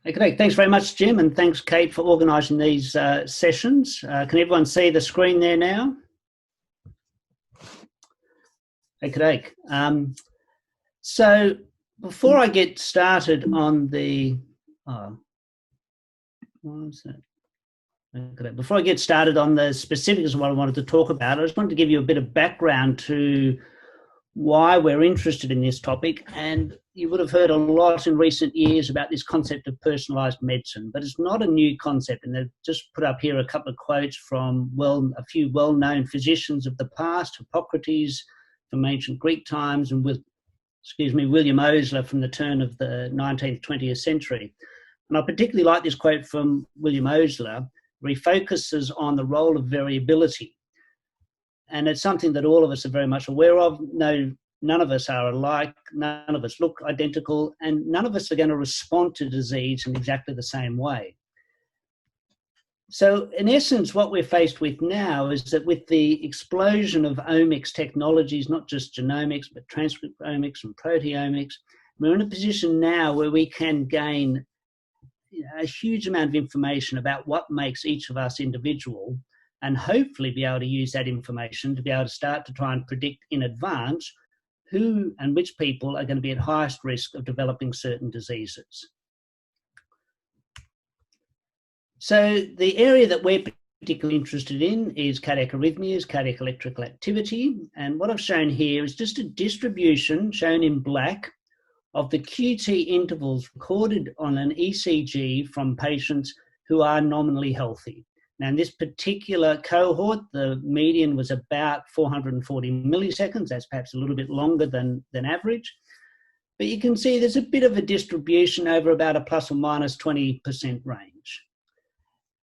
Okay, thanks very much, Jim, and thanks, Kate, for organising these sessions. Can everyone see the screen there now? Okay. So before I get started on the before I get started on the specifics of what I wanted to talk about, I just wanted to give you a bit of background to why we're interested in this topic. And you would have heard a lot in recent years about this concept of personalised medicine, but it's not a new concept. And they've just put up here a couple of quotes from a few well-known physicians of the past, Hippocrates from ancient Greek times, and William Osler from the turn of the 19th, 20th century. And I particularly like this quote from William Osler, where he focuses on the role of variability. And it's something that all of us are very much aware of. No, none of us are alike, none of us look identical, and none of us are going to respond to disease in exactly the same way. So in essence, what we're faced with now is that with the explosion of omics technologies, not just genomics, but transcriptomics and proteomics, we're in a position now where we can gain a huge amount of information about what makes each of us individual, and hopefully be able to use that information to be able to start to try and predict in advance who and which people are going to be at highest risk of developing certain diseases. So the area that we're particularly interested in is cardiac arrhythmias, cardiac electrical activity. And what I've shown here is just a distribution, shown in black, of the QT intervals recorded on an ECG from patients who are nominally healthy. Now, in this particular cohort, the median was about 440 milliseconds. That's perhaps a little bit longer than average. But you can see there's a bit of a distribution over about a plus or minus 20% range.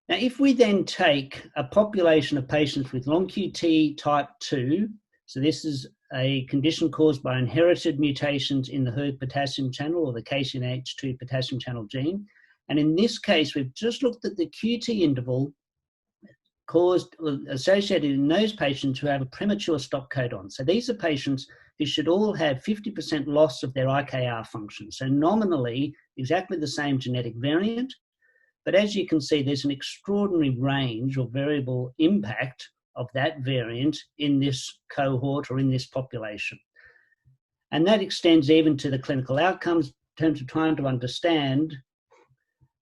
Now, if we then take a population of patients with long QT type 2, so this is a condition caused by inherited mutations in the hERG potassium channel or the KCNH2 potassium channel gene. And in this case, we've just looked at the QT interval associated in those patients who have a premature stop codon. So these are patients who should all have 50% loss of their IKR function. So nominally, exactly the same genetic variant. But as you can see, there's an extraordinary range or variable impact of that variant in this cohort or in this population. And that extends even to the clinical outcomes in terms of trying to understand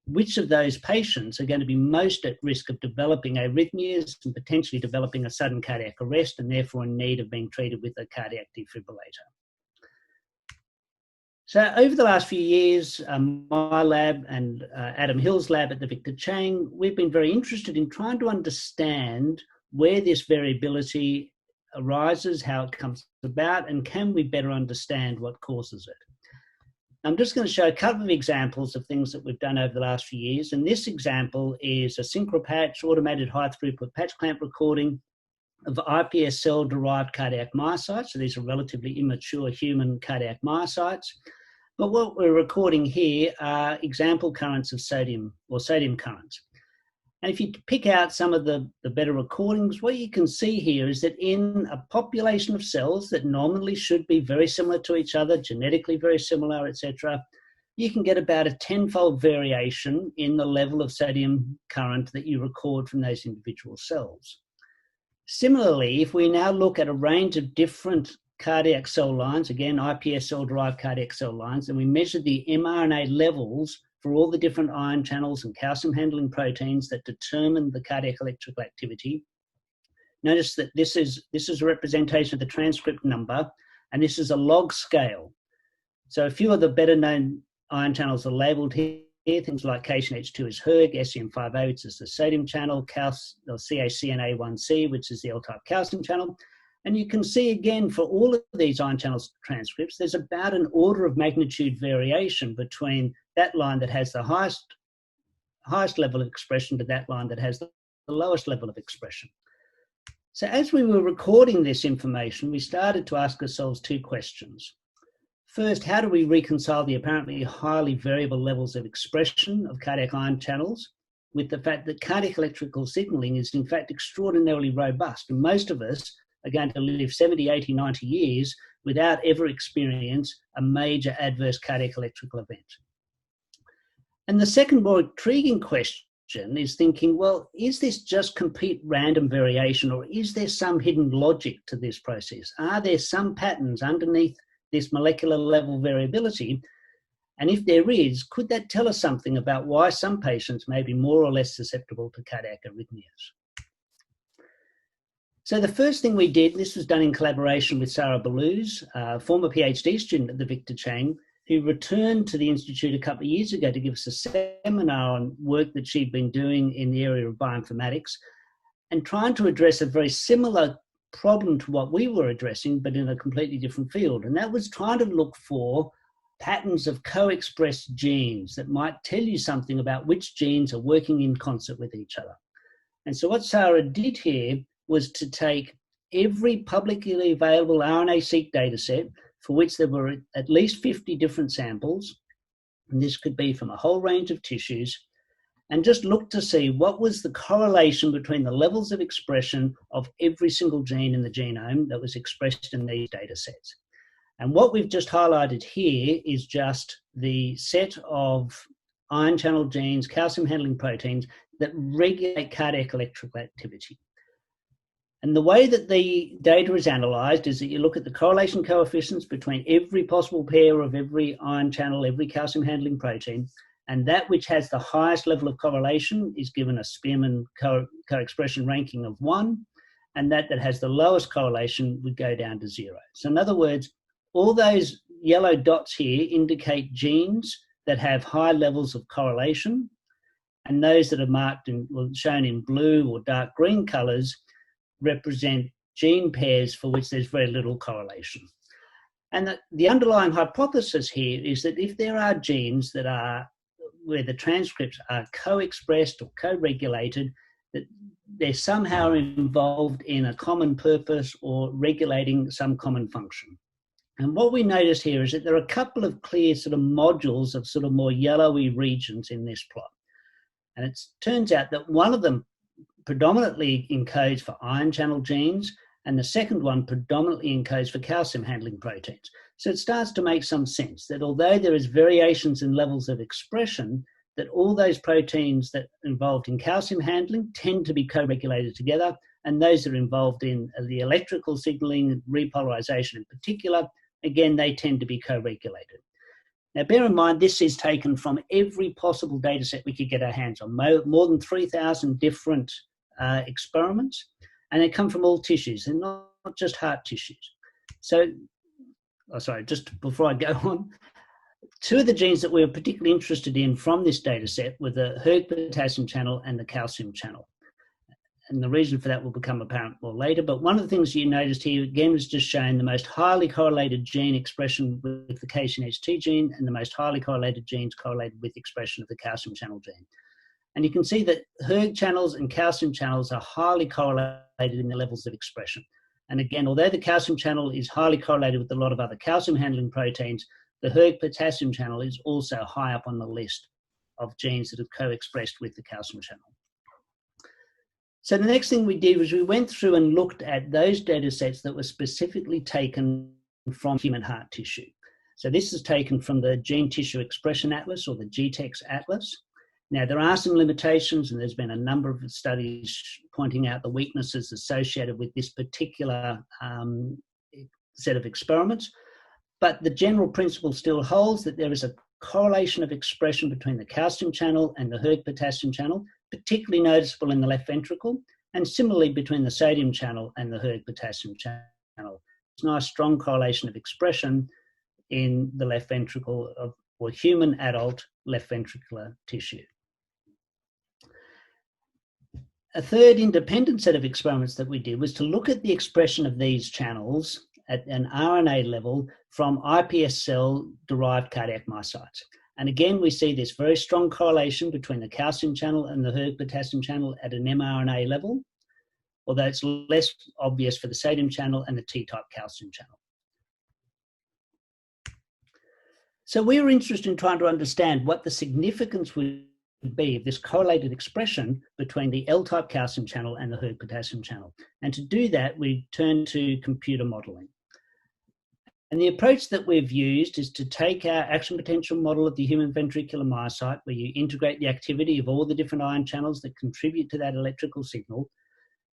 which of those patients are going to be most at risk of developing arrhythmias and potentially developing a sudden cardiac arrest and therefore in need of being treated with a cardiac defibrillator. So over the last few years, my lab and Adam Hill's lab at the Victor Chang, we've been very interested in trying to understand where this variability arises, how it comes about, and can we better understand what causes it. I'm just going to show a couple of examples of things that we've done over the last few years. And this example is a synchropatch, automated high throughput patch clamp recording of iPS cell-derived cardiac myocytes. So these are relatively immature human cardiac myocytes. But what we're recording here are example currents of sodium currents. And if you pick out some of the better recordings, what you can see here is that in a population of cells that normally should be very similar to each other, genetically very similar, etc., you can get about a 10-fold variation in the level of sodium current that you record from those individual cells. Similarly, if we now look at a range of different cardiac cell lines, again, iPS cell-derived cardiac cell lines, and we measure the mRNA levels for all the different ion channels and calcium handling proteins that determine the cardiac electrical activity. Notice that this is a representation of the transcript number, and this is a log scale. So a few of the better known ion channels are labeled here. Things like KCNH2 is hERG, SCM50, which is the sodium channel, CACNA1C, which is the L-type calcium channel. And you can see again for all of these ion channels transcripts, there's about an order of magnitude variation between that line that has the highest level of expression to that line that has the lowest level of expression. So as we were recording this information, we started to ask ourselves two questions. First, how do we reconcile the apparently highly variable levels of expression of cardiac ion channels with the fact that cardiac electrical signaling is in fact extraordinarily robust, and most of us are going to live 70, 80, 90 years without ever experience a major adverse cardiac electrical event. And the second more intriguing question is thinking, well, is this just complete random variation, or is there some hidden logic to this process? Are there some patterns underneath this molecular level variability? And if there is, could that tell us something about why some patients may be more or less susceptible to cardiac arrhythmias? So the first thing we did, this was done in collaboration with Sarah Balluz, a former PhD student at the Victor Chang, who returned to the Institute a couple of years ago to give us a seminar on work that she'd been doing in the area of bioinformatics and trying to address a very similar problem to what we were addressing, but in a completely different field. And that was trying to look for patterns of co-expressed genes that might tell you something about which genes are working in concert with each other. And so what Sarah did here was to take every publicly available RNA-seq data set for which there were at least 50 different samples, and this could be from a whole range of tissues, and just look to see what was the correlation between the levels of expression of every single gene in the genome that was expressed in these data sets. And what we've just highlighted here is just the set of ion channel genes, calcium handling proteins that regulate cardiac electrical activity. And the way that the data is analysed is that you look at the correlation coefficients between every possible pair of every ion channel, every calcium handling protein, and that which has the highest level of correlation is given a Spearman co-expression ranking of 1, and that has the lowest correlation would go down to 0. So in other words, all those yellow dots here indicate genes that have high levels of correlation, and those that are marked in, well, shown in blue or dark green colours represent gene pairs for which there's very little correlation. And the underlying hypothesis here is that if there are genes that are where the transcripts are co-expressed or co-regulated, that they're somehow involved in a common purpose or regulating some common function. And what we notice here is that there are a couple of clear sort of modules of sort of more yellowy regions in this plot. And it turns out that one of them predominantly encodes for ion channel genes, and the second one predominantly encodes for calcium handling proteins. So it starts to make some sense that although there is variations in levels of expression, that all those proteins that are involved in calcium handling tend to be co-regulated together, and those that are involved in the electrical signaling, repolarization in particular, again, they tend to be co-regulated. Now, bear in mind, this is taken from every possible data set we could get our hands on, more than 3,000 different experiments, and they come from all tissues and not just heart tissues. So, just before I go on, two of the genes that we were particularly interested in from this data set were the hERG potassium channel and the calcium channel. And the reason for that will become apparent more later. But one of the things you noticed here, again, was just showing the most highly correlated gene expression with the KCNH2 gene and the most highly correlated genes correlated with expression of the calcium channel gene. And you can see that hERG channels and calcium channels are highly correlated in the levels of expression. And again, although the calcium channel is highly correlated with a lot of other calcium handling proteins, the hERG potassium channel is also high up on the list of genes that have co-expressed with the calcium channel. So the next thing we did was we went through and looked at those data sets that were specifically taken from human heart tissue. So this is taken from the Gene Tissue Expression Atlas, or the GTEx Atlas. Now, there are some limitations, and there's been a number of studies pointing out the weaknesses associated with this particular set of experiments. But the general principle still holds that there is a correlation of expression between the calcium channel and the hERG potassium channel, particularly noticeable in the left ventricle, and similarly between the sodium channel and the hERG potassium channel. It's a nice strong correlation of expression in the left ventricle of or human adult left ventricular tissue. A third independent set of experiments that we did was to look at the expression of these channels at an RNA level from iPS cell-derived cardiac myocytes. And again, we see this very strong correlation between the calcium channel and the hERG potassium channel at an mRNA level, although it's less obvious for the sodium channel and the T-type calcium channel. So we were interested in trying to understand what the significance would be of this correlated expression between the L-type calcium channel and the hERG potassium channel. And to do that, we turned to computer modeling. And the approach that we've used is to take our action potential model of the human ventricular myocyte, where you integrate the activity of all the different ion channels that contribute to that electrical signal.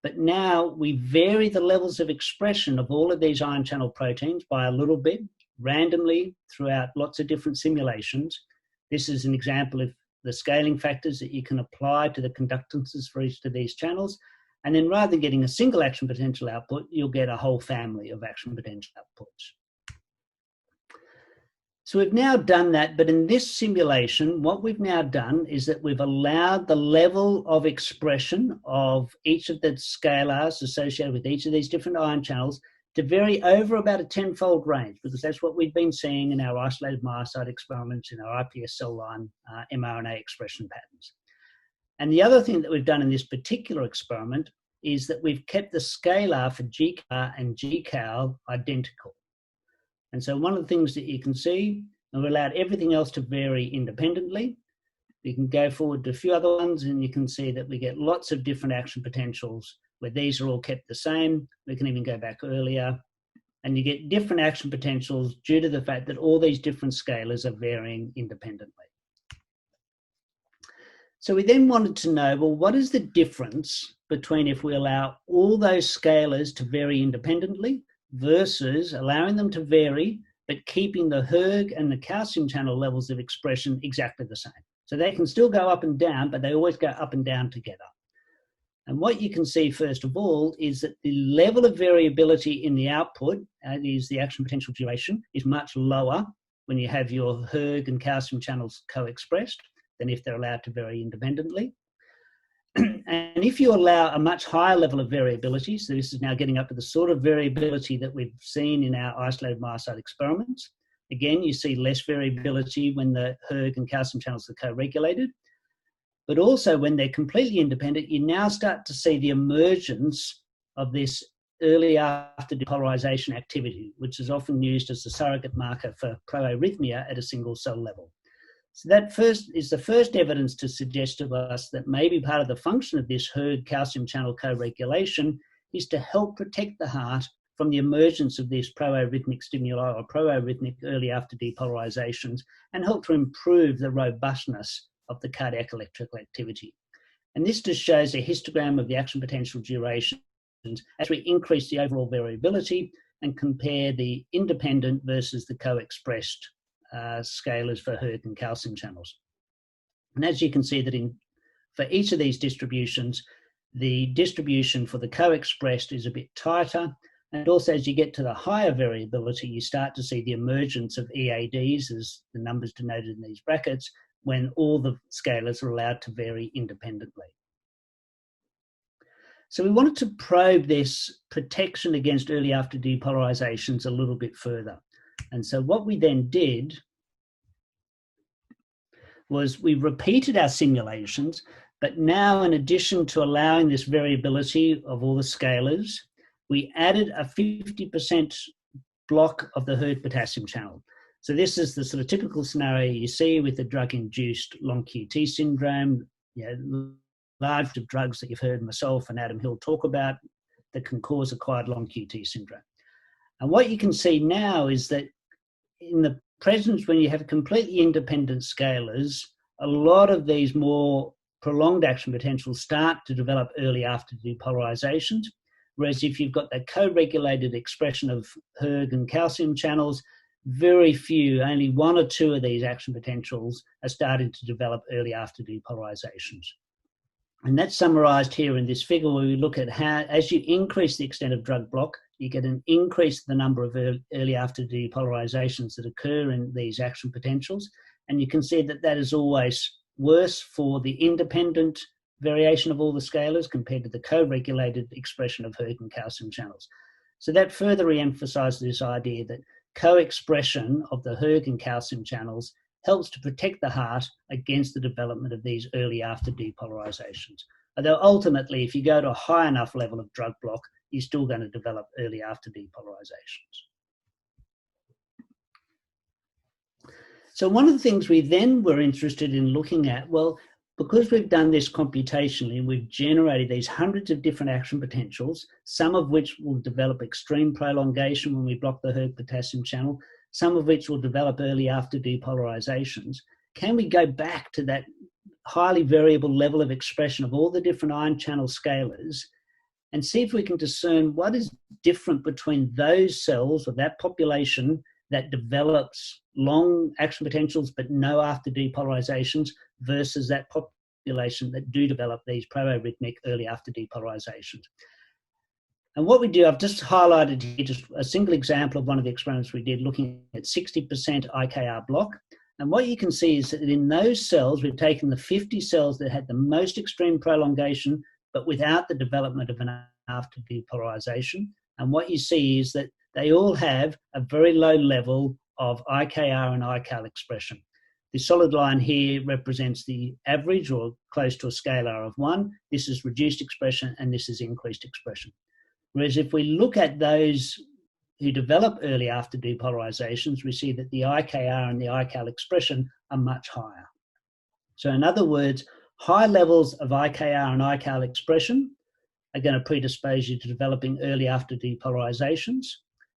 But now we vary the levels of expression of all of these ion channel proteins by a little bit, randomly throughout lots of different simulations. This is an example of the scaling factors that you can apply to the conductances for each of these channels. And then rather than getting a single action potential output, you'll get a whole family of action potential outputs. So we've now done that, but in this simulation, what we've now done is that we've allowed the level of expression of each of the scalars associated with each of these different ion channels to vary over about a 10-fold range, because that's what we've been seeing in our isolated myocyte experiments, in our iPS cell line mRNA expression patterns. And the other thing that we've done in this particular experiment is that we've kept the scalar for GCAR and GCAL identical. And so one of the things that you can see, and we allowed everything else to vary independently. You can go forward to a few other ones and you can see that we get lots of different action potentials where these are all kept the same. We can even go back earlier and you get different action potentials due to the fact that all these different scalars are varying independently. So we then wanted to know, well, what is the difference between if we allow all those scalars to vary independently versus allowing them to vary, but keeping the hERG and the calcium channel levels of expression exactly the same. So they can still go up and down, but they always go up and down together. And what you can see, first of all, is that the level of variability in the output, that is the action potential duration, is much lower when you have your hERG and calcium channels co-expressed than if they're allowed to vary independently. And if you allow a much higher level of variability, so this is now getting up to the sort of variability that we've seen in our isolated myocyte experiments, again, you see less variability when the hERG and calcium channels are co-regulated. But also when they're completely independent, you now start to see the emergence of this early after depolarization activity, which is often used as a surrogate marker for proarrhythmia at a single cell level. So that first is the first evidence to suggest to us that maybe part of the function of this hERG calcium channel co-regulation is to help protect the heart from the emergence of these proarrhythmic stimuli or proarrhythmic early after depolarizations and help to improve the robustness of the cardiac electrical activity. And this just shows a histogram of the action potential durations as we increase the overall variability and compare the independent versus the co-expressed scalars for hERG and calcium channels. And as you can see that for each of these distributions, the distribution for the co-expressed is a bit tighter. And also as you get to the higher variability, you start to see the emergence of EADs, as the numbers denoted in these brackets, when all the scalars are allowed to vary independently. So we wanted to probe this protection against early after depolarizations a little bit further. And so what we then did was we repeated our simulations, but now in addition to allowing this variability of all the scalars, we added a 50% block of the hERG potassium channel. So this is the sort of typical scenario you see with the drug-induced long QT syndrome, large of drugs that you've heard myself and Adam Hill talk about that can cause acquired long QT syndrome. And what you can see now is that in the presence when you have completely independent scalars, a lot of these more prolonged action potentials start to develop early after depolarizations. Whereas if you've got that co-regulated expression of hERG and calcium channels, very few, only one or two of these action potentials are starting to develop early after depolarizations. And that's summarized here in this figure where we look at how, as you increase the extent of drug block, you get an increase in the number of early after depolarizations that occur in these action potentials. And you can see that that is always worse for the independent variation of all the scalars compared to the co-regulated expression of hERG and calcium channels. So that further re-emphasizes this idea that co-expression of the hERG and calcium channels helps to protect the heart against the development of these early after depolarizations. Although ultimately, if you go to a high enough level of drug block, you're still going to develop early after depolarizations. So one of the things we then were interested in looking at, well, because we've done this computationally, we've generated these hundreds of different action potentials, some of which will develop extreme prolongation when we block the hERG potassium channel, some of which will develop early after depolarizations. Can we go back to that highly variable level of expression of all the different ion channel scalars and see if we can discern what is different between those cells or that population that develops long action potentials but no after depolarizations versus that population that do develop these pro-arrhythmic early after depolarizations. And what we do, I've just highlighted here just a single example of one of the experiments we did looking at 60% IKR block. And what you can see is that in those cells, we've taken the 50 cells that had the most extreme prolongation, but without the development of an after depolarization. And what you see is that they all have a very low level of IKR and ICAL expression. The solid line here represents the average or close to a scalar of 1. This is reduced expression and this is increased expression. Whereas if we look at those who develop early after depolarizations, we see that the IKR and the ICAL expression are much higher. So in other words, high levels of IKR and ICAL expression are going to predispose you to developing early after depolarizations.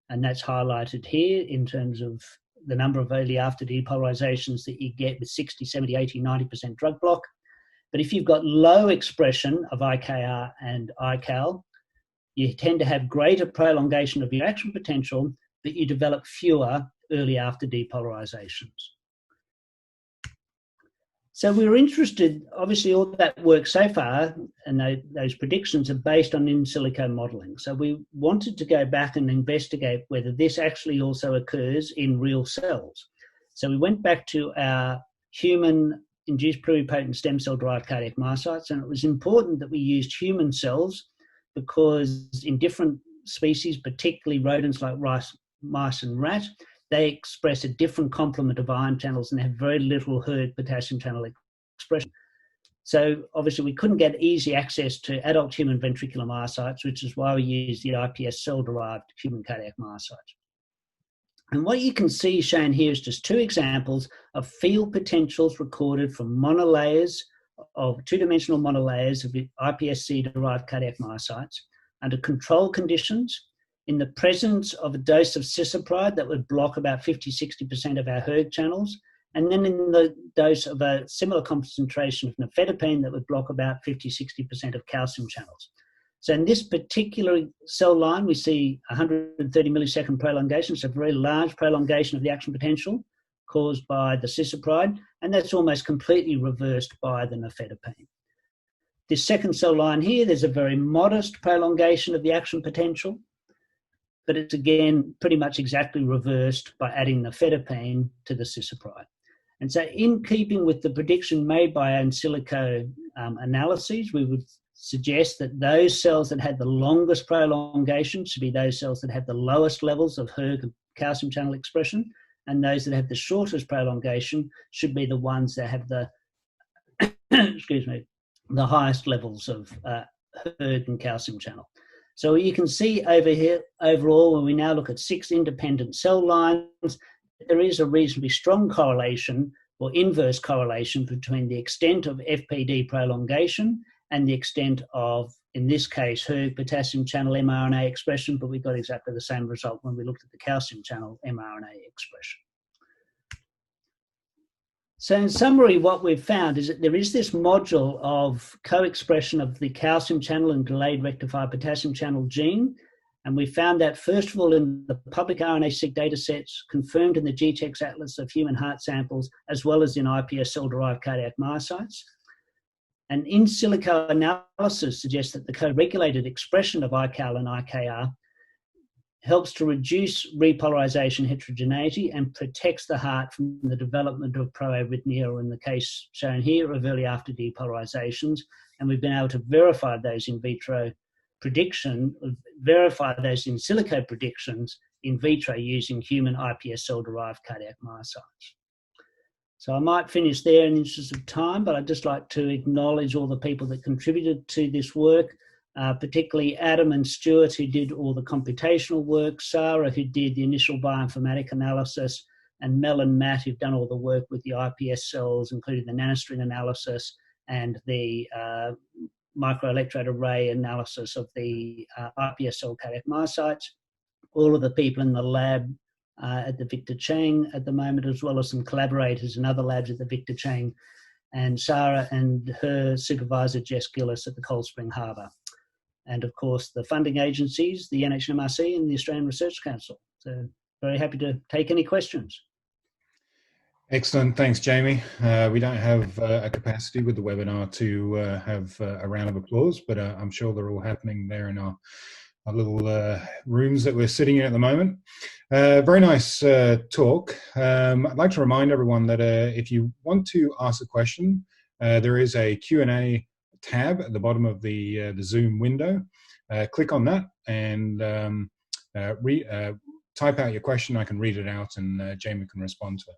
And that's highlighted here in terms of the number of early after depolarizations that you get with 60, 70, 80, 90% drug block. But if you've got low expression of IKR and ICAL, you tend to have greater prolongation of your action potential, but you develop fewer early after depolarizations. So we were interested, obviously all that work so far and those predictions are based on in silico modeling. So we wanted to go back and investigate whether this actually also occurs in real cells. So we went back to our human induced pluripotent stem cell derived cardiac myocytes, and it was important that we used human cells because in different species, particularly rodents like mice and rat, they express a different complement of ion channels and have very little hERG potassium channel expression. So obviously we couldn't get easy access to adult human ventricular myocytes, which is why we use the iPS cell-derived human cardiac myocytes. And what you can see shown here is just two examples of field potentials recorded from monolayers of two-dimensional monolayers of iPSC-derived cardiac myocytes under control conditions in the presence of a dose of cisapride that would block about 50-60% of our hERG channels, and then in the dose of a similar concentration of nifedipine that would block about 50-60% of calcium channels. So in this particular cell line, we see 130 millisecond prolongation, so a very large prolongation of the action potential caused by the cisapride, and that's almost completely reversed by the nifedipine. This second cell line here, there's a very modest prolongation of the action potential, but it's again pretty much exactly reversed by adding nifedipine to the cisapride. And so in keeping with the prediction made by our in silico analyses, we would suggest that those cells that had the longest prolongation should be those cells that have the lowest levels of hERG calcium channel expression, and those that have the shortest prolongation should be the ones that have the excuse me, the highest levels of hERG and calcium channel. So you can see over here, overall, when we now look at 6 independent cell lines, there is a reasonably strong correlation or inverse correlation between the extent of FPD prolongation and the extent of, in this case, hERG potassium channel mRNA expression, but we got exactly the same result when we looked at the calcium channel mRNA expression. So in summary, what we've found is that there is this module of co-expression of the calcium channel and delayed rectified potassium channel gene. And we found that, first of all, in the public RNA-seq data sets, confirmed in the GTEx atlas of human heart samples, as well as in iPS cell-derived cardiac myocytes. And in silico analysis suggests that the co-regulated expression of ICAL and IKR helps to reduce repolarization heterogeneity and protects the heart from the development of proarrhythmia, or in the case shown here, of early after depolarizations. And we've been able to verify those in vitro verify those in silico predictions in vitro using human iPS cell-derived cardiac myocytes. So I might finish there in the interest of time, but I'd just like to acknowledge all the people that contributed to this work, particularly Adam and Stuart, who did all the computational work, Sarah, who did the initial bioinformatic analysis, and Mel and Matt, who've done all the work with the iPS cells, including the nanostring analysis, and the microelectrode array analysis of the iPS cell cardiac myocytes. All of the people in the lab at the Victor Chang at the moment, as well as some collaborators in other labs at the Victor Chang, and Sarah and her supervisor, Jess Gillis, at the Cold Spring Harbour. And of course, the funding agencies, the NHMRC and the Australian Research Council. So very happy to take any questions. Excellent, thanks Jamie. We don't have a capacity with the webinar to have a round of applause, but I'm sure they're all happening there in our little rooms that we're sitting in at the moment. Very nice talk. I'd like to remind everyone that if you want to ask a question, there is a Q&A tab at the bottom of the Zoom window. Click on that and type out your question. I can read it out and Jamie can respond to it.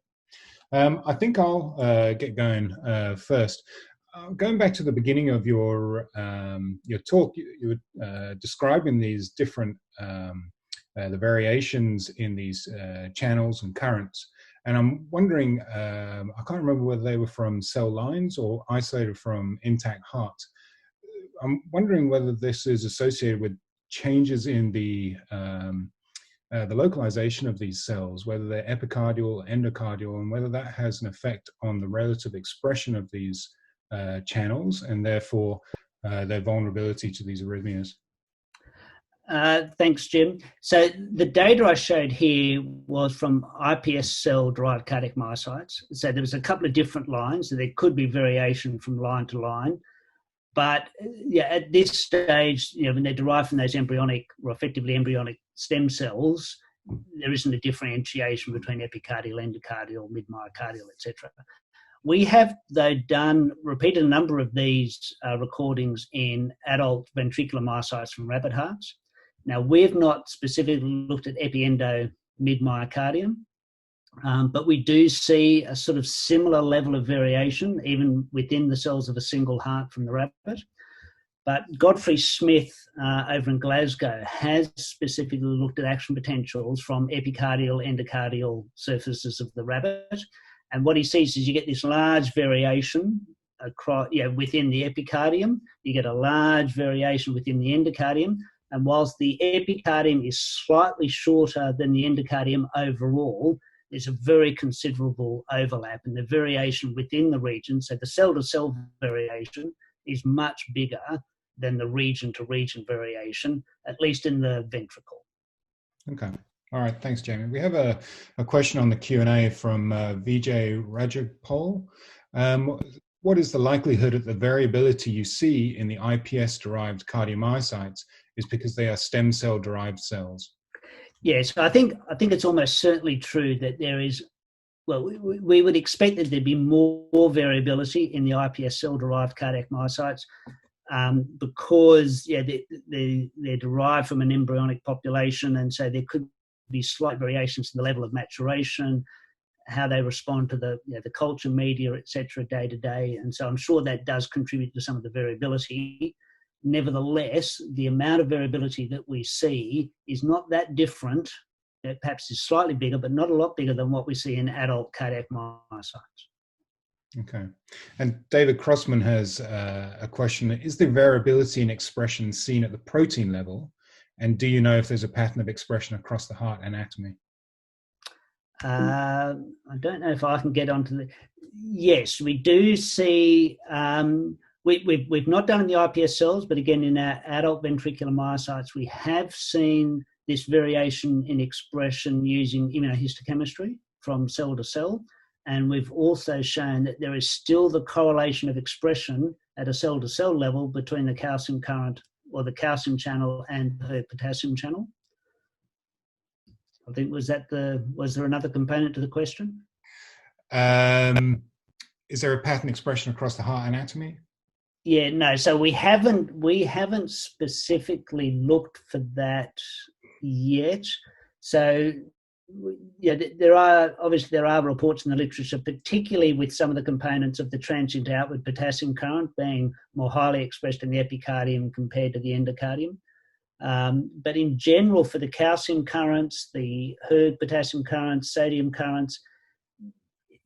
I think I'll get going first. Going back to the beginning of your talk, you were describing these different the variations in these channels and currents, and I'm wondering, I can't remember whether they were from cell lines or isolated from intact heart. I'm wondering whether this is associated with changes in the localization of these cells, whether they're epicardial or endocardial, and whether that has an effect on the relative expression of these channels and therefore their vulnerability to these arrhythmias. Thanks, Jim. So the data I showed here was from iPS cell-derived cardiac myocytes. So there was a couple of different lines, so there could be variation from line to line. But yeah, at this stage, when they're derived from those embryonic or effectively embryonic stem cells, there isn't a differentiation between epicardial, endocardial, mid-myocardial, etc. We have, though, repeated a number of these recordings in adult ventricular myocytes from rabbit hearts. Now, we've not specifically looked at epiendo mid-myocardium, but we do see a sort of similar level of variation even within the cells of a single heart from the rabbit. But Godfrey Smith over in Glasgow has specifically looked at action potentials from epicardial, endocardial surfaces of the rabbit. And what he sees is you get this large variation across, within the epicardium. You get a large variation within the endocardium. And whilst the epicardium is slightly shorter than the endocardium overall, there's a very considerable overlap, and the variation within the region, so the cell-to-cell variation, is much bigger than the region-to-region variation, at least in the ventricle. Okay. All right. Thanks, Jamie. We have a question on the Q&A from Vijay Rajapal. What is the likelihood that the variability you see in the iPS-derived cardiomyocytes is because they are stem cell-derived cells? Yes, I think it's almost certainly true that there is, well, we would expect that there'd be more variability in the iPS cell-derived cardiac myocytes because they're derived from an embryonic population, and so there could be slight variations in the level of maturation, how they respond to the culture media, etc., day to day, and so I'm sure that does contribute to some of the variability. Nevertheless, the amount of variability that we see is not that different. It perhaps is slightly bigger, but not a lot bigger than what we see in adult cardiac myocytes. Okay. And David Crossman has a question. Is the variability in expression seen at the protein level? And do you know if there's a pattern of expression across the heart anatomy? I don't know if I can get onto the... Yes, we do see... We've not done in the iPS cells, but again, in our adult ventricular myocytes, we have seen this variation in expression using immunohistochemistry from cell to cell. And we've also shown that there is still the correlation of expression at a cell-to-cell level between the calcium current or the calcium channel and the potassium channel. I think, was there another component to the question? Is there a pattern expression across the heart anatomy? Yeah, no. So we haven't specifically looked for that yet. So there are reports in the literature, particularly with some of the components of the transient outward potassium current being more highly expressed in the epicardium compared to the endocardium. But in general, for the calcium currents, the hERG potassium currents, sodium currents,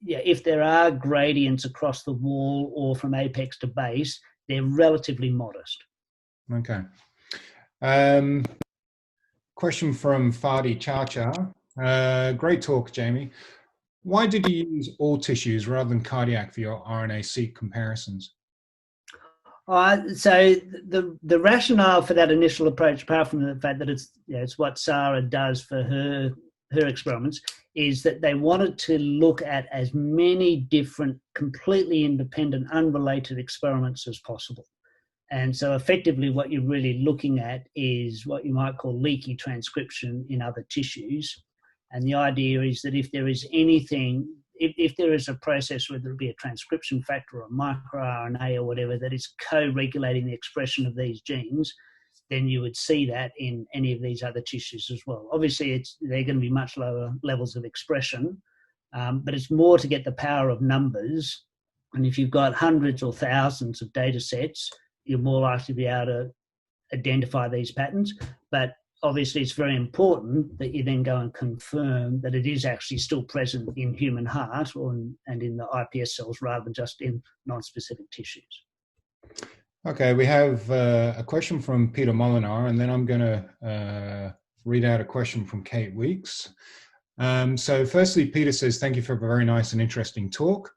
yeah, if there are gradients across the wall or from apex to base, they're relatively modest. Okay. Question from Fadi Chacha. Great talk, Jamie. Why did you use all tissues rather than cardiac for your RNA-seq comparisons? So the rationale for that initial approach, apart from the fact that it's what Sarah does for her experiments, is that they wanted to look at as many different, completely independent, unrelated experiments as possible. And so effectively what you're really looking at is what you might call leaky transcription in other tissues. And the idea is that if there is anything, if there is a process, whether it be a transcription factor or a microRNA or whatever, that is co-regulating the expression of these genes, then you would see that in any of these other tissues as well. Obviously, they're going to be much lower levels of expression, but it's more to get the power of numbers. And if you've got hundreds or thousands of data sets, you're more likely to be able to identify these patterns. But obviously, it's very important that you then go and confirm that it is actually still present in human heart and in the iPS cells rather than just in non-specific tissues. Okay, we have a question from Peter Molinar, and then I'm going to read out a question from Kate Weeks. So firstly, Peter says, thank you for a very nice and interesting talk.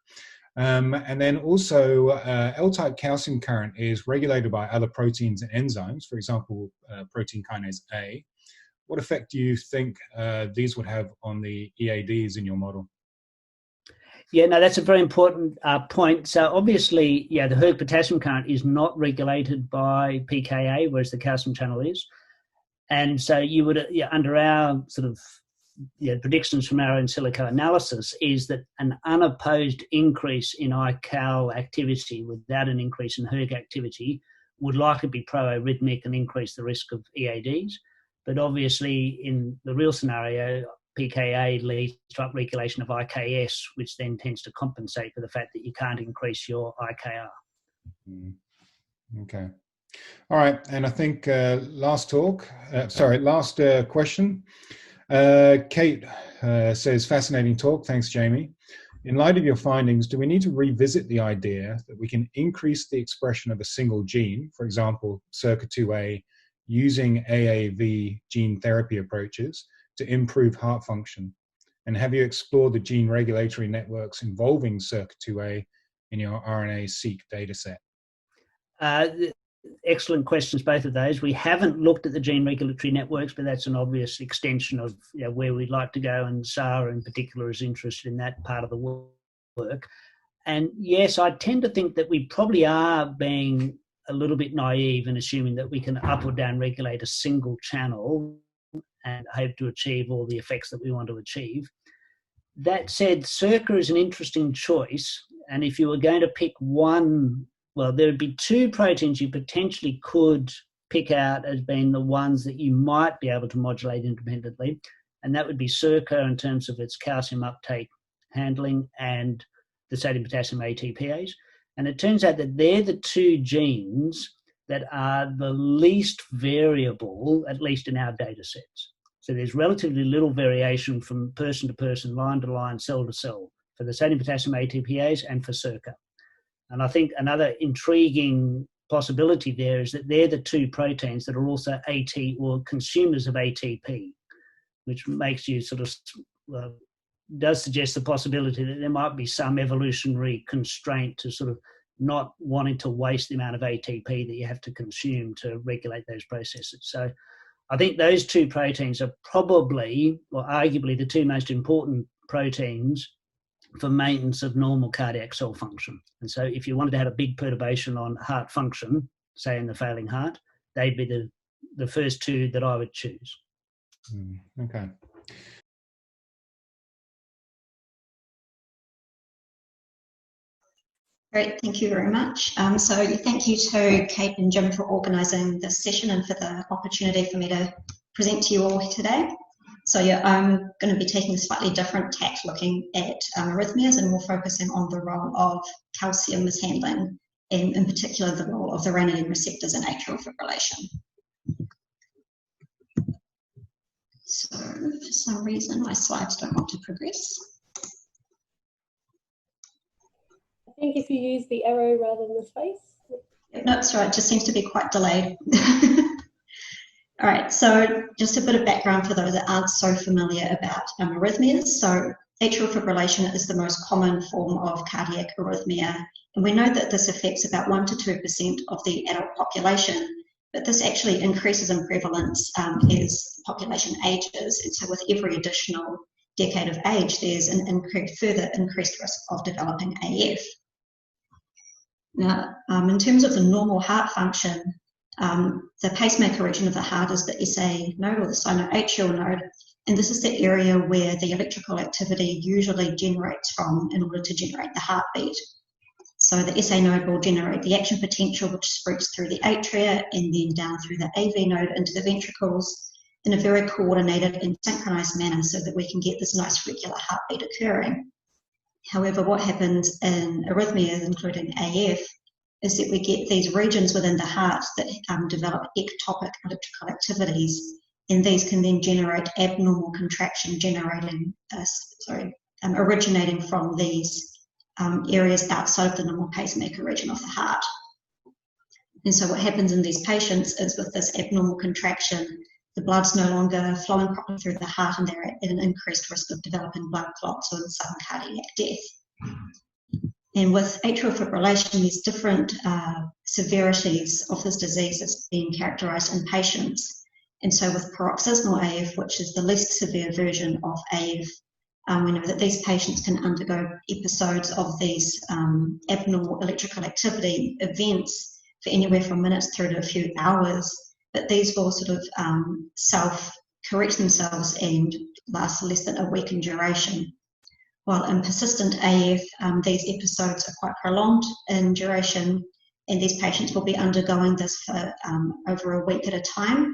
And then also, L-type calcium current is regulated by other proteins and enzymes, for example, protein kinase A. What effect do you think these would have on the EADs in your model? Yeah, no, that's a very important point. So obviously, yeah, the hERG potassium current is not regulated by pKa, whereas the calcium channel is. And so you would, under our sort of predictions from our in silico analysis, is that an unopposed increase in iCal activity without an increase in hERG activity would likely be pro-arrhythmic and increase the risk of EADs. But obviously, in the real scenario, pKa leads to upregulation of IKS, which then tends to compensate for the fact that you can't increase your IKR. Okay. All right. And I think last question. Kate says, fascinating talk. Thanks, Jamie. In light of your findings, do we need to revisit the idea that we can increase the expression of a single gene, for example, SERCA2A, using AAV gene therapy approaches to improve heart function? And have you explored the gene regulatory networks involving SERCA2A in your RNA-seq dataset? Excellent questions, both of those. We haven't looked at the gene regulatory networks, but that's an obvious extension of where we'd like to go, and Sarah in particular is interested in that part of the work. And yes, I tend to think that we probably are being a little bit naive in assuming that we can up or down regulate a single channel and hope to achieve all the effects that we want to achieve. That said, SERCA is an interesting choice, and if you were going to pick one, well, there would be two proteins you potentially could pick out as being the ones that you might be able to modulate independently, and that would be SERCA in terms of its calcium uptake handling and the sodium potassium ATPase. And it turns out that they're the two genes that are the least variable, at least in our data sets. So there's relatively little variation from person to person, line to line, cell to cell for the sodium potassium ATPase and for SERCA. And I think another intriguing possibility there is that they're the two proteins that are also AT or consumers of ATP, which makes you sort of, does suggest the possibility that there might be some evolutionary constraint to sort of not wanting to waste the amount of ATP that you have to consume to regulate those processes. So I think those two proteins are probably, or arguably, the two most important proteins for maintenance of normal cardiac cell function. And so if you wanted to have a big perturbation on heart function, say in the failing heart, they'd be the first two that I would choose. Okay. Great, thank you very much. So thank you to Kate and Jim for organising this session and for the opportunity for me to present to you all today. So yeah, I'm going to be taking a slightly different tack looking at arrhythmias, and we're focusing on the role of calcium mishandling, and in particular the role of the renin receptors in atrial fibrillation. So for some reason my slides don't want to progress. think if you use the arrow rather than the space. No, it's right, it just seems to be quite delayed. All right, so just a bit of background for those that aren't so familiar about arrhythmias. So atrial fibrillation is the most common form of cardiac arrhythmia, and we know that this affects about 1 to 2% of the adult population, but this actually increases in prevalence as the population ages, and so with every additional decade of age, there's an further increased risk of developing AF. Now, in terms of the normal heart function, the pacemaker region of the heart is the SA node or the sinoatrial node, and this is the area where the electrical activity usually generates from in order to generate the heartbeat. So the SA node will generate the action potential, which spreads through the atria and then down through the AV node into the ventricles in a very coordinated and synchronized manner so that we can get this nice regular heartbeat occurring. However, what happens in arrhythmias, including AF, is that we get these regions within the heart that develop ectopic electrical activities, and these can then generate abnormal contraction originating from these areas outside of the normal pacemaker region of the heart. And so what happens in these patients is with this abnormal contraction, the blood's no longer flowing properly through the heart, and they're at an increased risk of developing blood clots or sudden cardiac death. And with atrial fibrillation, there's different severities of this disease that's being characterized in patients. And so with paroxysmal AF, which is the least severe version of AF, we know that these patients can undergo episodes of these abnormal electrical activity events for anywhere from minutes through to a few hours, but these will sort of self-correct themselves and last less than a week in duration. While in persistent AF, these episodes are quite prolonged in duration, and these patients will be undergoing this for over a week at a time,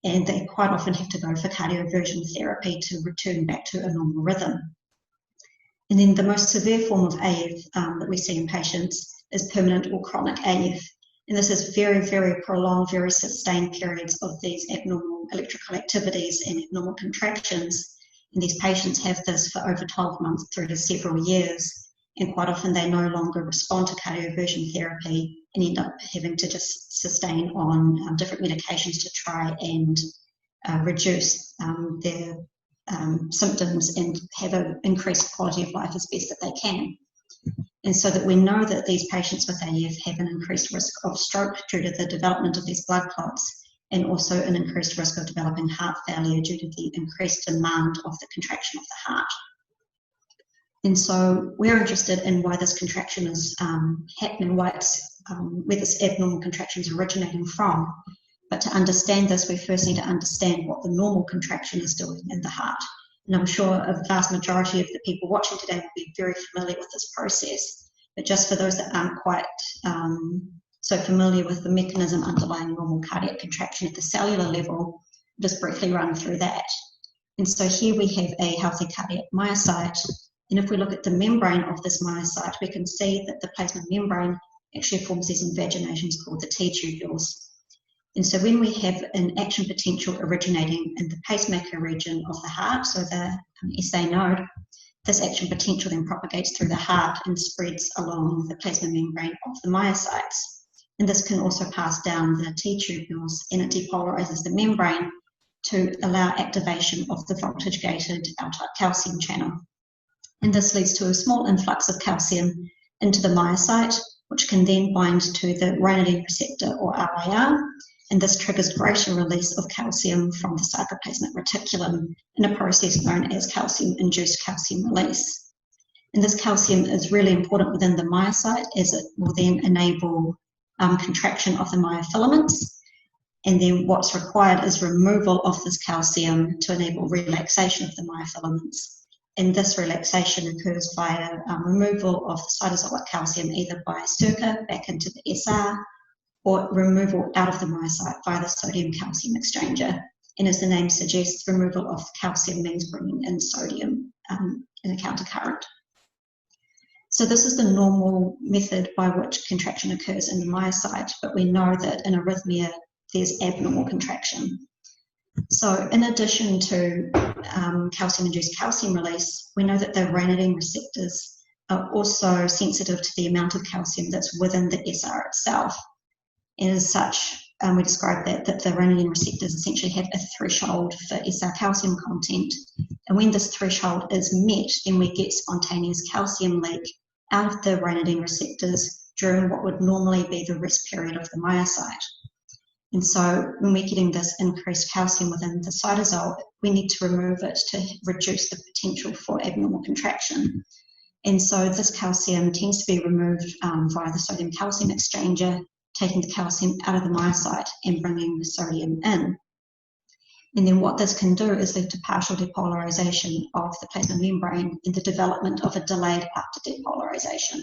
and they quite often have to go for cardioversion therapy to return back to a normal rhythm. And then the most severe form of AF that we see in patients is permanent or chronic AF, and this is very, very prolonged, very sustained periods of these abnormal electrical activities and abnormal contractions. And these patients have this for over 12 months through to several years, and quite often they no longer respond to cardioversion therapy and end up having to just sustain on different medications to try and reduce their symptoms and have an increased quality of life as best that they can. And so that we know that these patients with AF have an increased risk of stroke due to the development of these blood clots, and also an increased risk of developing heart failure due to the increased demand of the contraction of the heart. And so we're interested in why this contraction is happening, why it's, where this abnormal contraction is originating from. But to understand this, we first need to understand what the normal contraction is doing in the heart. And I'm sure a vast majority of the people watching today will be very familiar with this process. But just for those that aren't quite so familiar with the mechanism underlying normal cardiac contraction at the cellular level, just briefly run through that. And so here we have a healthy cardiac myocyte, and if we look at the membrane of this myocyte, we can see that the plasma membrane actually forms these invaginations called the T-tubules. And so when we have an action potential originating in the pacemaker region of the heart, so the SA node, this action potential then propagates through the heart and spreads along the plasma membrane of the myocytes. And this can also pass down the T-tubules, and it depolarizes the membrane to allow activation of the voltage-gated altype calcium channel. And this leads to a small influx of calcium into the myocyte, which can then bind to the ranitidine receptor, or RyR, and this triggers greater release of calcium from the sarcoplasmic reticulum in a process known as calcium-induced calcium release. And this calcium is really important within the myocyte, as it will then enable contraction of the myofilaments, and then what's required is removal of this calcium to enable relaxation of the myofilaments. And this relaxation occurs via removal of the cytosolic calcium, either by circa back into the SR, or removal out of the myocyte via the sodium-calcium exchanger. And as the name suggests, removal of calcium means bringing in sodium in a countercurrent. So this is the normal method by which contraction occurs in the myocyte, but we know that in arrhythmia, there's abnormal contraction. So in addition to calcium-induced calcium release, we know that the ranitidine receptors are also sensitive to the amount of calcium that's within the SR itself. And as such, we describe that the renin receptors essentially have a threshold for SR calcium content. And when this threshold is met, then we get spontaneous calcium leak out of the renin receptors during what would normally be the rest period of the myocyte. And so when we're getting this increased calcium within the cytosol, we need to remove it to reduce the potential for abnormal contraction. And so this calcium tends to be removed via the sodium calcium exchanger, taking the calcium out of the myocyte and bringing the sodium in. And then what this can do is lead to partial depolarization of the plasma membrane and the development of a delayed after depolarization.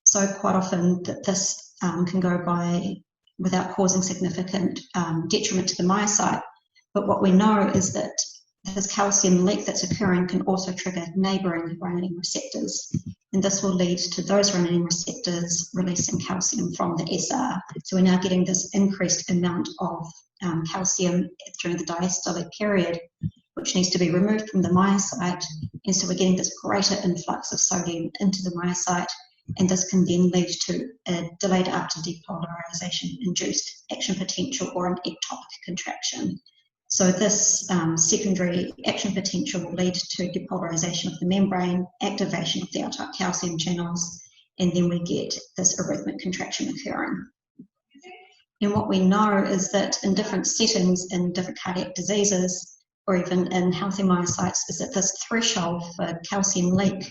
So quite often this can go by without causing significant detriment to the myocyte. But what we know is that this calcium leak that's occurring can also trigger neighboring renin receptors. And this will lead to those renin receptors releasing calcium from the SR. So we're now getting this increased amount of calcium during the diastolic period, which needs to be removed from the myocyte. And so we're getting this greater influx of sodium into the myocyte. And this can then lead to a delayed after depolarization induced action potential or an ectopic contraction. So this secondary action potential will lead to depolarization of the membrane, activation of the L-type calcium channels, and then we get this arrhythmic contraction occurring. And what we know is that in different settings, in different cardiac diseases, or even in healthy myocytes, is that this threshold for calcium leak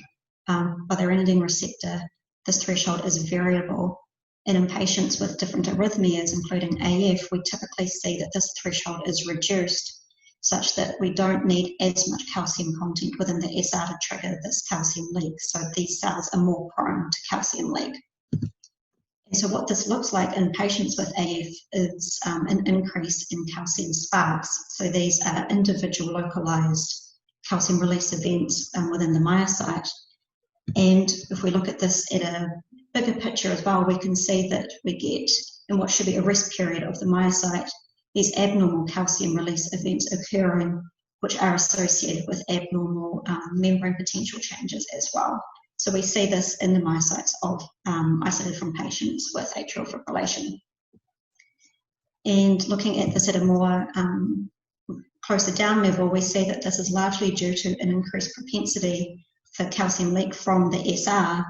by the renin receptor, this threshold is variable. And in patients with different arrhythmias, including AF, we typically see that this threshold is reduced such that we don't need as much calcium content within the SR to trigger this calcium leak. So these cells are more prone to calcium leak. And so what this looks like in patients with AF is an increase in calcium sparks. So these are individual localized calcium release events within the myocyte. And if we look at this at a bigger picture as well, we can see that we get, in what should be a rest period of the myocyte, these abnormal calcium release events occurring, which are associated with abnormal membrane potential changes as well. So we see this in the myocytes of isolated from patients with atrial fibrillation. And looking at this at a more closer down level, we see that this is largely due to an increased propensity for calcium leak from the SR,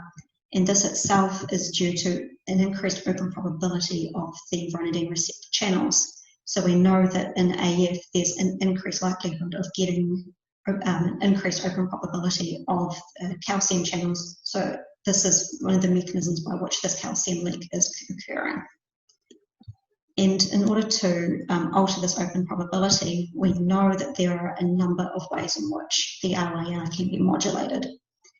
and this itself is due to an increased open probability of the renin receptor channels. So we know that in AF there's an increased likelihood of getting increased open probability of calcium channels. So this is one of the mechanisms by which this calcium leak is occurring. And in order to alter this open probability, we know that there are a number of ways in which the RyR can be modulated.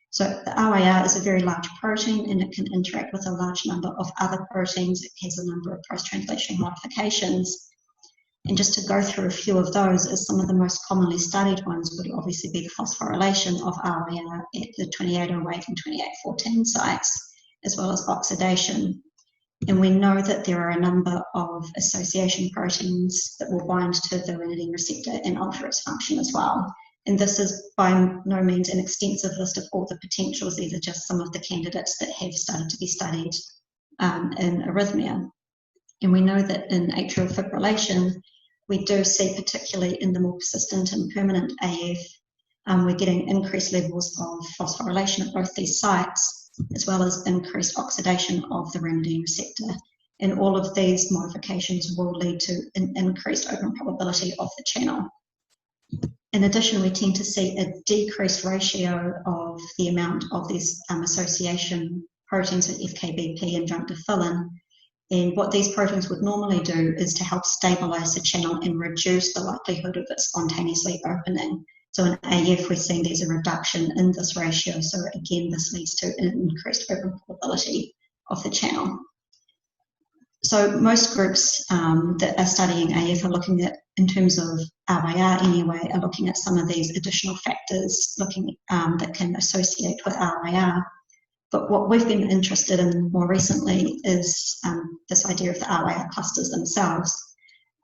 So the RyR is a very large protein and it can interact with a large number of other proteins. It has a number of post-translational modifications. And just to go through a few of those, as some of the most commonly studied ones would obviously be the phosphorylation of RyR at the 2808 and 2814 sites, as well as oxidation. And we know that there are a number of association proteins that will bind to the renin receptor and alter its function as well. And this is by no means an extensive list of all the potentials. These are just some of the candidates that have started to be studied in arrhythmia. And we know that in atrial fibrillation, we do see, particularly in the more persistent and permanent AF, we're getting increased levels of phosphorylation at both these sites, as well as increased oxidation of the renin receptor. And all of these modifications will lead to an increased open probability of the channel. In addition, we tend to see a decreased ratio of the amount of these association proteins at FKBP and junctifillin. And what these proteins would normally do is to help stabilize the channel and reduce the likelihood of it spontaneously opening. So in AF, we're seeing there's a reduction in this ratio. So again, this leads to an increased open probability of the channel. So most groups that are studying AF are looking at, in terms of RyR anyway, are looking at some of these additional factors that can associate with RyR. But what we've been interested in more recently is this idea of the RyR clusters themselves.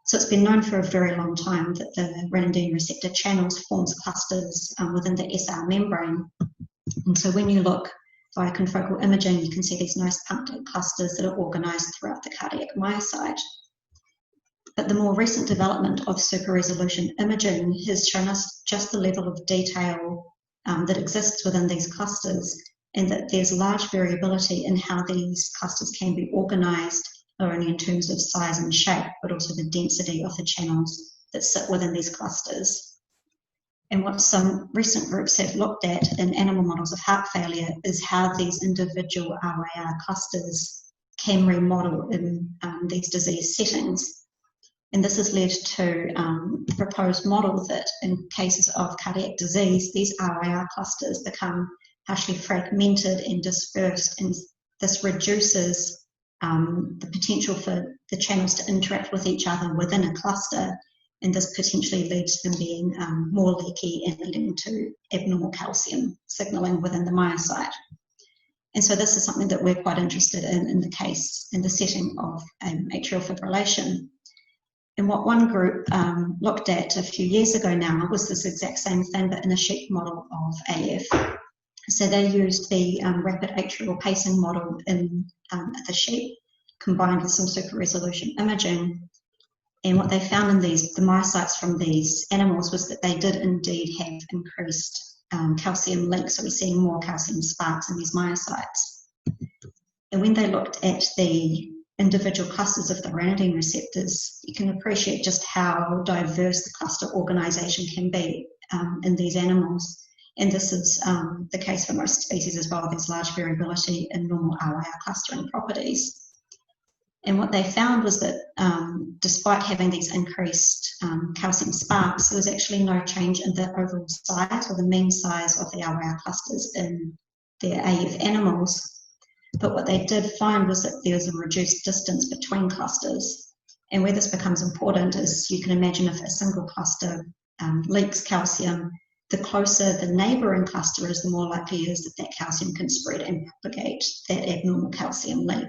So it's been known for a very long time that the renin receptor channels forms clusters within the SR membrane. And so when you look via confocal imaging, you can see these nice punctate clusters that are organised throughout the cardiac myocyte. But the more recent development of super resolution imaging has shown us just the level of detail that exists within these clusters, and that there's large variability in how these clusters can be organised, not only in terms of size and shape, but also the density of the channels that sit within these clusters. And what some recent groups have looked at in animal models of heart failure is how these individual RyR clusters can remodel in these disease settings. And this has led to the proposed model that in cases of cardiac disease, these RyR clusters become partially fragmented and dispersed, and this reduces the potential for the channels to interact with each other within a cluster, and this potentially leads to them being more leaky and leading to abnormal calcium signaling within the myocyte. And so this is something that we're quite interested in the setting of atrial fibrillation. And what one group looked at a few years ago now was this exact same thing, but in a sheep model of AF. So they used the rapid atrial pacing model in the sheep, combined with some super resolution imaging. And what they found in the myocytes from these animals was that they did indeed have increased calcium leaks. So we're seeing more calcium sparks in these myocytes. And when they looked at the individual clusters of the ranitidine receptors, you can appreciate just how diverse the cluster organisation can be in these animals. And this is the case for most species as well. There's large variability in normal RyR clustering properties. And what they found was that despite having these increased calcium sparks, there was actually no change in the overall size or the mean size of the RyR clusters in their AF animals. But what they did find was that there was a reduced distance between clusters. And where this becomes important is, you can imagine, if a single cluster leaks calcium, the closer the neighbouring cluster is, the more likely it is that that calcium can spread and propagate that abnormal calcium leak.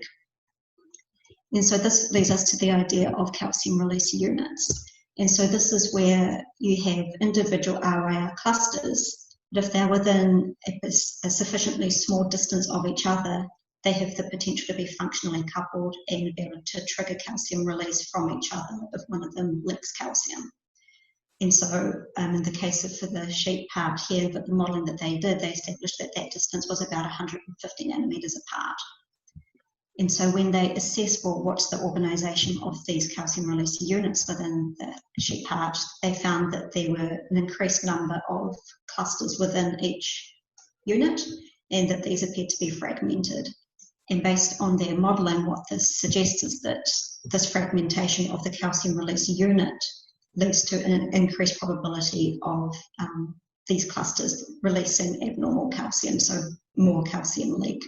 And so this leads us to the idea of calcium release units. And so this is where you have individual RyR clusters, but if they're within a sufficiently small distance of each other, they have the potential to be functionally coupled and be able to trigger calcium release from each other if one of them leaks calcium. And so in the case of for the sheep part here, but the modelling that they did, they established that that distance was about 150 nanometres apart. And so when they assess, well, what's the organisation of these calcium release units within the sheep heart, they found that there were an increased number of clusters within each unit, and that these appeared to be fragmented. And based on their modelling, what this suggests is that this fragmentation of the calcium release unit leads to an increased probability of these clusters releasing abnormal calcium, so more calcium leak.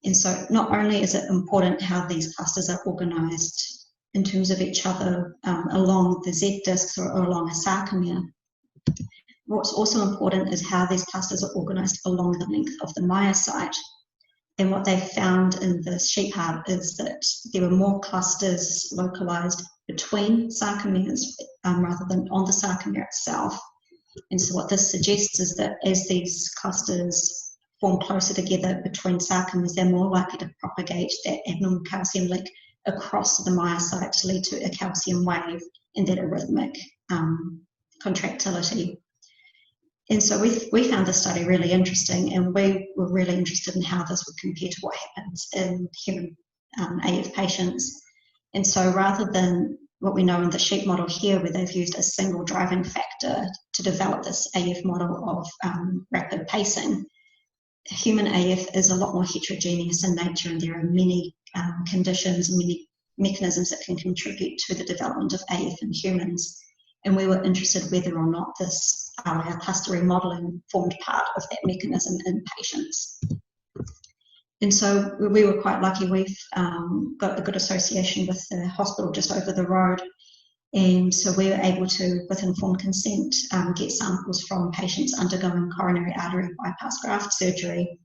And so not only is it important how these clusters are organised in terms of each other along the Z discs or along a sarcomere, what's also important is how these clusters are organised along the length of the myocyte. And what they found in the sheep heart is that there were more clusters localised between sarcomeres rather than on the sarcomere itself. And so what this suggests is that as these clusters form closer together between sarcomeres, they're more likely to propagate that abnormal calcium leak across the myocyte to lead to a calcium wave and that arrhythmic contractility. And so we found this study really interesting, and we were really interested in how this would compare to what happens in human AF patients. And so rather than what we know in the sheep model here, where they've used a single driving factor to develop this AF model of rapid pacing, human AF is a lot more heterogeneous in nature, and there are many conditions and many mechanisms that can contribute to the development of AF in humans. And we were interested whether or not this RyR cluster remodeling formed part of that mechanism in patients. And so we were quite lucky. We've got a good association with the hospital just over the road. And so we were able to, with informed consent, get samples from patients undergoing coronary artery bypass graft surgery.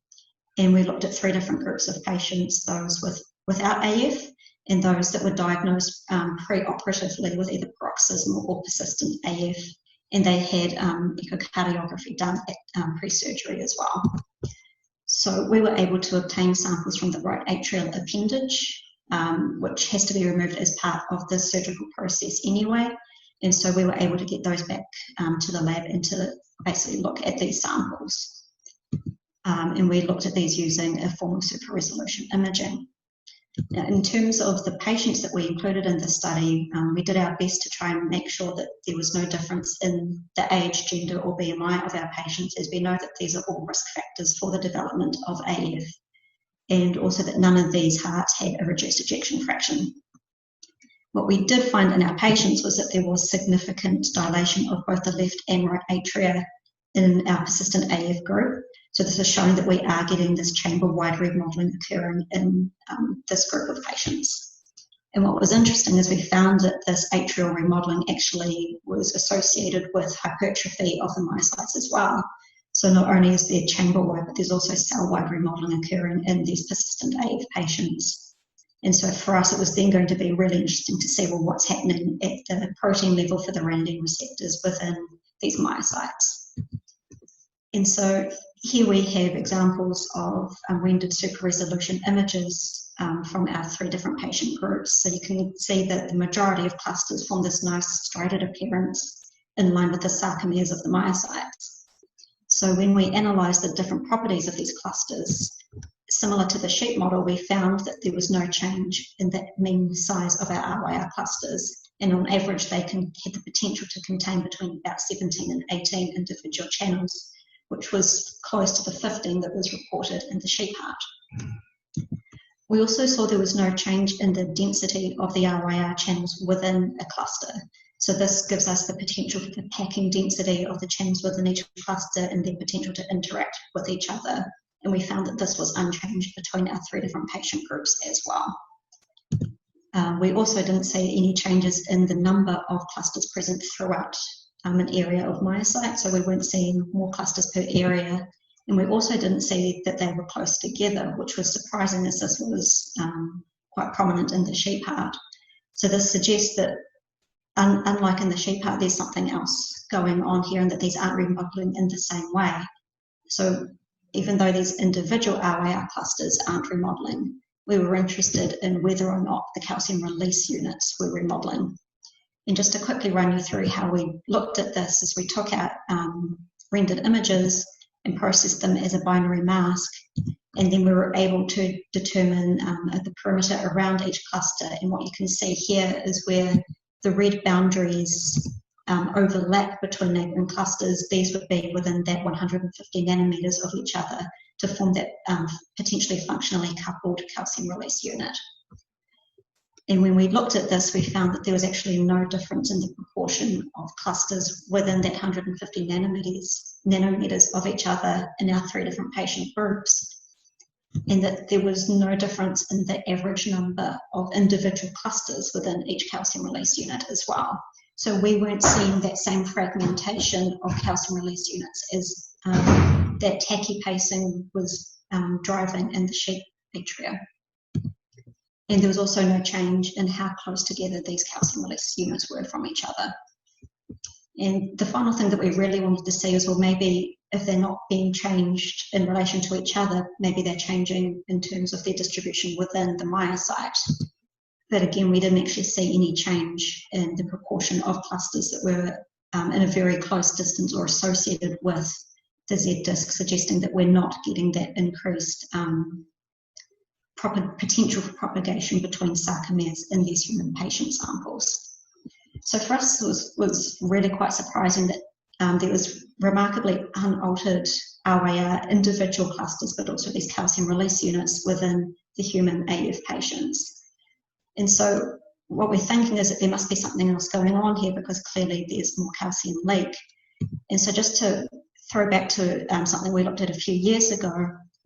And we looked at 3 different groups of patients, those without AF, and those that were diagnosed pre-operatively with either paroxysmal or persistent AF, and they had echocardiography done at pre-surgery as well. So we were able to obtain samples from the right atrial appendage, which has to be removed as part of the surgical process anyway. And so we were able to get those back to the lab and to basically look at these samples. And we looked at these using a form of super resolution imaging. Now, in terms of the patients that we included in the study, we did our best to try and make sure that there was no difference in the age, gender, or BMI of our patients, as we know that these are all risk factors for the development of AF, and also that none of these hearts had a reduced ejection fraction. What we did find in our patients was that there was significant dilation of both the left and right atria in our persistent AF group. So this is showing that we are getting this chamber-wide remodeling occurring in this group of patients. And what was interesting is we found that this atrial remodeling actually was associated with hypertrophy of the myocytes as well. So not only is there chamber-wide, but there's also cell-wide remodeling occurring in these persistent AF patients. And so for us, it was then going to be really interesting to see, well, what's happening at the protein level for the renin receptors within these myocytes. And so here we have examples of rendered super resolution images from our 3 different patient groups. So you can see that the majority of clusters form this nice striated appearance in line with the sarcomeres of the myocytes. So when we analysed the different properties of these clusters, similar to the sheep model, we found that there was no change in the mean size of our RyR clusters. And on average, they had the potential to contain between about 17 and 18 individual channels, which was close to the 15 that was reported in the sheep heart. We also saw there was no change in the density of the RyR channels within a cluster. So this gives us the potential for the packing density of the channels within each cluster and their potential to interact with each other. And we found that this was unchanged between our 3 different patient groups as well. We also didn't see any changes in the number of clusters present throughout an area of myocytes, so we weren't seeing more clusters per area, and we also didn't see that they were close together, which was surprising as this was quite prominent in the sheep heart. So this suggests that unlike in the sheep heart, there's something else going on here and that these aren't remodeling in the same way. So even though these individual RyR clusters aren't remodeling, we were interested in whether or not the calcium release units were remodeling. And just to quickly run you through how we looked at this, is we took out rendered images and processed them as a binary mask, and then we were able to determine the perimeter around each cluster. And what you can see here is where the red boundaries overlap between neighbouring clusters. These would be within that 150 nanometers of each other to form that potentially functionally coupled calcium release unit. And when we looked at this, we found that there was actually no difference in the proportion of clusters within that 150 nanometers of each other in our 3 different patient groups, and that there was no difference in the average number of individual clusters within each calcium release unit as well. So we weren't seeing that same fragmentation of calcium release units as that tachypacing was driving in the sheep atria. And there was also no change in how close together these calcium release units were from each other. And the final thing that we really wanted to see is, well, maybe if they're not being changed in relation to each other, maybe they're changing in terms of their distribution within the myocyte. But again, we didn't actually see any change in the proportion of clusters that were in a very close distance or associated with the Z disc, suggesting that we're not getting that increased potential for propagation between sarcomeres in these human patient samples. So for us, it was really quite surprising that there was remarkably unaltered RyR individual clusters, but also these calcium release units within the human AF patients. And so what we're thinking is that there must be something else going on here, because clearly there's more calcium leak. And so just to throw back to something we looked at a few years ago,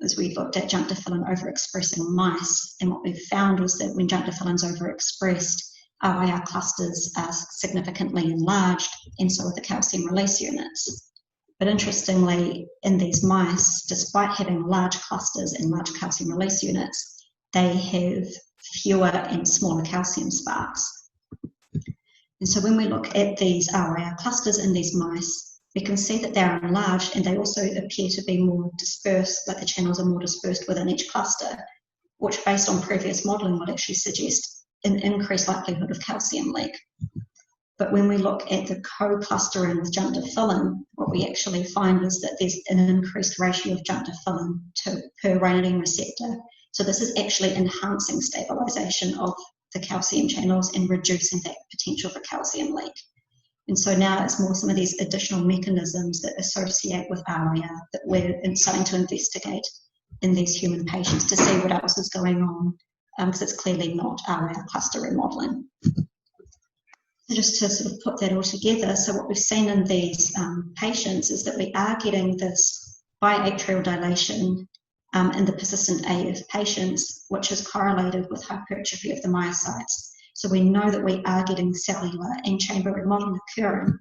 is we looked at junctifilin overexpressing mice, and what we found was that when junctifilin's overexpressed, RyR clusters are significantly enlarged, and so are the calcium release units. But interestingly, in these mice, despite having large clusters and large calcium release units, they have fewer and smaller calcium sparks. And so when we look at these RyR clusters in these mice, we can see that they're enlarged, and they also appear to be more dispersed, like the channels are more dispersed within each cluster, which based on previous modelling would actually suggest an increased likelihood of calcium leak. But when we look at the co-clustering with junctifilin, what we actually find is that there's an increased ratio of junctifilin per ranitidine receptor. So this is actually enhancing stabilisation of the calcium channels and reducing that potential for calcium leak. And so now it's more some of these additional mechanisms that associate with ARIA that we're starting to investigate in these human patients to see what else is going on, because it's clearly not ARIA cluster remodeling. So just to sort of put that all together, so what we've seen in these patients is that we are getting this biatrial dilation in the persistent AF patients, which is correlated with hypertrophy of the myocytes. So we know that we are getting cellular and chamber remodeling occurring.